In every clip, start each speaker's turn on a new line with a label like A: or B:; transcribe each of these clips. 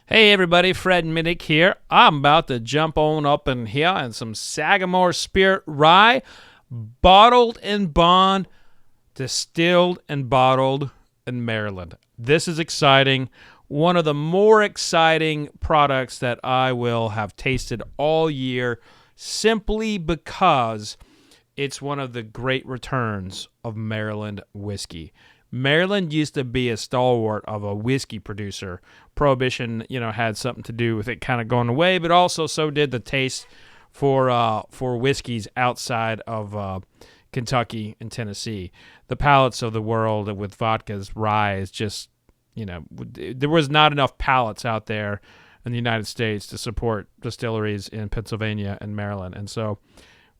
A: Hey everybody, Fred Minnick here. I'm about to jump on up in here and some Sagamore Spirit Rye, bottled in bond, distilled and bottled in Maryland. This is exciting. One of the more exciting products that I will have tasted all year simply because it's one of the great returns of Maryland whiskey. Maryland used to be a stalwart of a whiskey producer. Prohibition, had something to do with it kind of going away, but also so did the taste for whiskeys outside of Kentucky and Tennessee. The palates of the world with vodkas, rye is just, there was not enough palates out there in the United States to support distilleries in Pennsylvania and Maryland, and so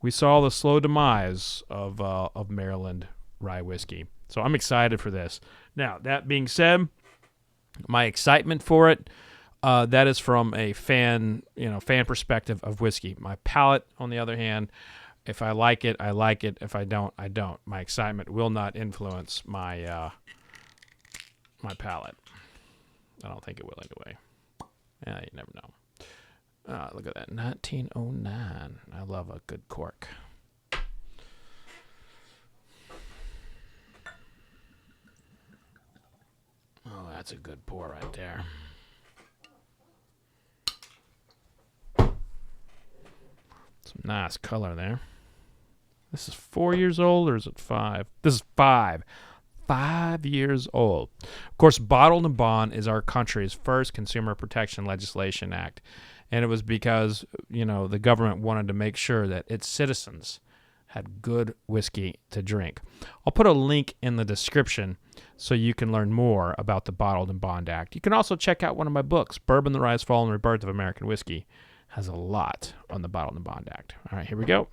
A: we saw the slow demise of Maryland rye whiskey. So I'm excited for this. Now, that being said, my excitement for it, that is from a fan perspective of whiskey. My palate, on the other hand, if I like it, I like it. If I don't, I don't. My excitement will not influence my my palate. I don't think it will anyway. Yeah, you never know. Look at that, 1909. I love a good cork. Oh, that's a good pour right there. Some nice color there. This is 4 years old, or is it 5? This is 5. 5 years old. Of course, bottled in bond is our country's first consumer protection legislation act. And it was because, the government wanted to make sure that its citizens had good whiskey to drink. I'll put a link in the description so you can learn more about the Bottled in Bond Act. You can also check out one of my books, Bourbon, the Rise, Fall, and Rebirth of American Whiskey. Has a lot on the Bottled in Bond Act. All right, here we go.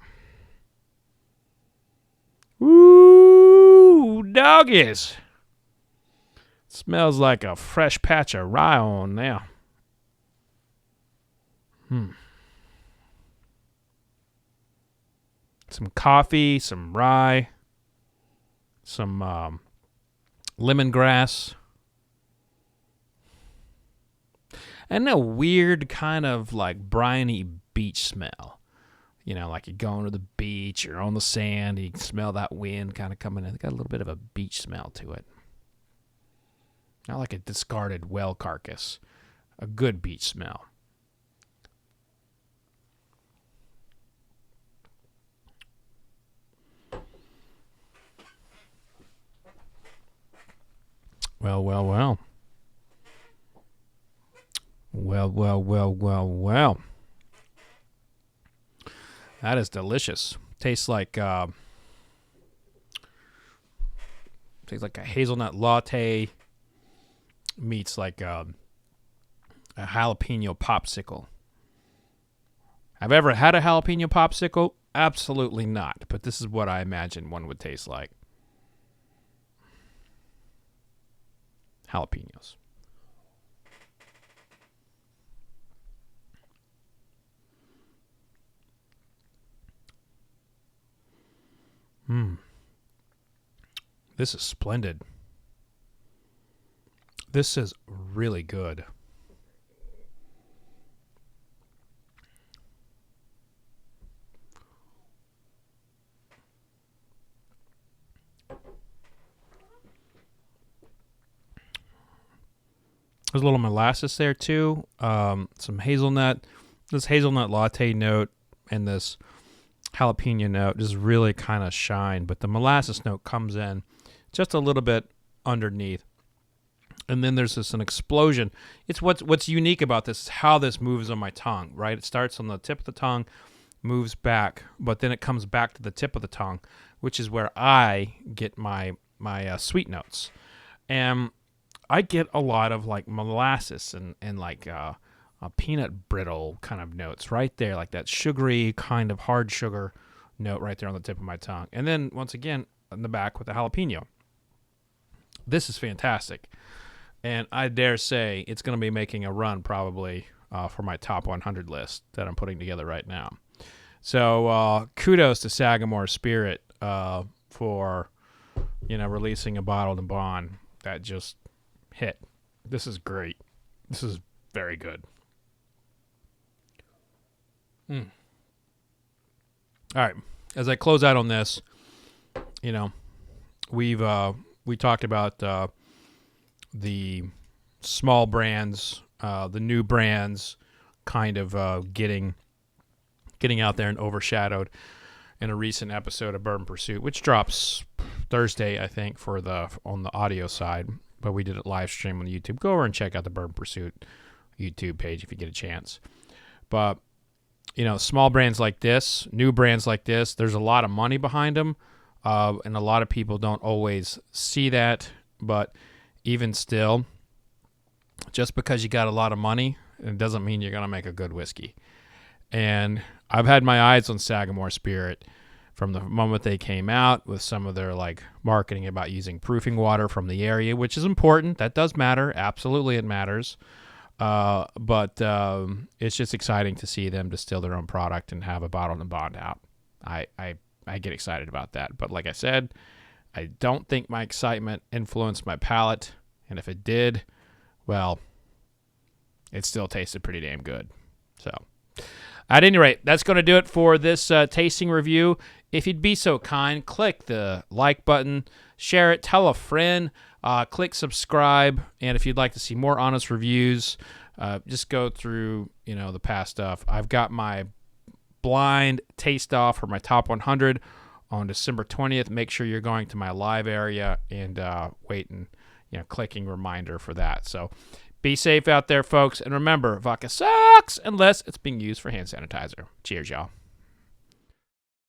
A: Ooh, doggies. Smells like a fresh patch of rye on now. Some coffee, some rye, some lemongrass, and a weird kind of like briny beach smell. Like you're going to the beach, you're on the sand, you can smell that wind kind of coming in. It's got a little bit of a beach smell to it. Not like a discarded whale carcass. A good beach smell. Well, well, well. Well. That is delicious. Tastes like a hazelnut latte meets like a jalapeno popsicle. Have I ever had a jalapeno popsicle? Absolutely not. But this is what I imagine one would taste like. Jalapenos. This is splendid. This is really good. There's a little molasses there too. Some hazelnut. This hazelnut latte note and this jalapeno note just really kind of shine, but the molasses note comes in just a little bit underneath. And then there's an explosion. It's what's unique about this is how this moves on my tongue, right? It starts on the tip of the tongue, moves back, but then it comes back to the tip of the tongue, which is where I get my sweet notes. And I get a lot of like molasses and like a peanut brittle kind of notes right there, like that sugary kind of hard sugar note right there on the tip of my tongue. And then once again in the back with the jalapeno. This is fantastic. And I dare say it's going to be making a run probably for my top 100 list that I'm putting together right now. So kudos to Sagamore Spirit for releasing a bottled in bond that just hit. This is great. This is very good. All right. As I close out on this, we talked about the small brands, the new brands, kind of getting out there and overshadowed in a recent episode of Bourbon Pursuit, which drops Thursday, I think, on the audio side. But we did it live stream on YouTube. Go over and check out the Bourbon Pursuit YouTube page if you get a chance. But small brands like this, new brands like this, there's a lot of money behind them, and a lot of people don't always see that. But even still, just because you got a lot of money, it doesn't mean you're going to make a good whiskey. And I've had my eyes on Sagamore Spirit from the moment they came out with some of their marketing about using proofing water from the area, which is important. That does matter. Absolutely, it matters. But it's just exciting to see them distill their own product and have a bottle and bond out. I get excited about that. But like I said, I don't think my excitement influenced my palate. And if it did, well, it still tasted pretty damn good. So at any rate, that's going to do it for this tasting review. If you'd be so kind, click the like button, share it, tell a friend, click subscribe, and if you'd like to see more honest reviews, just go through the past stuff. I've got my blind taste off for my top 100 on December 20th. Make sure you're going to my live area and waiting, clicking reminder for that. So be safe out there, folks, and remember, vodka sucks unless it's being used for hand sanitizer. Cheers, y'all.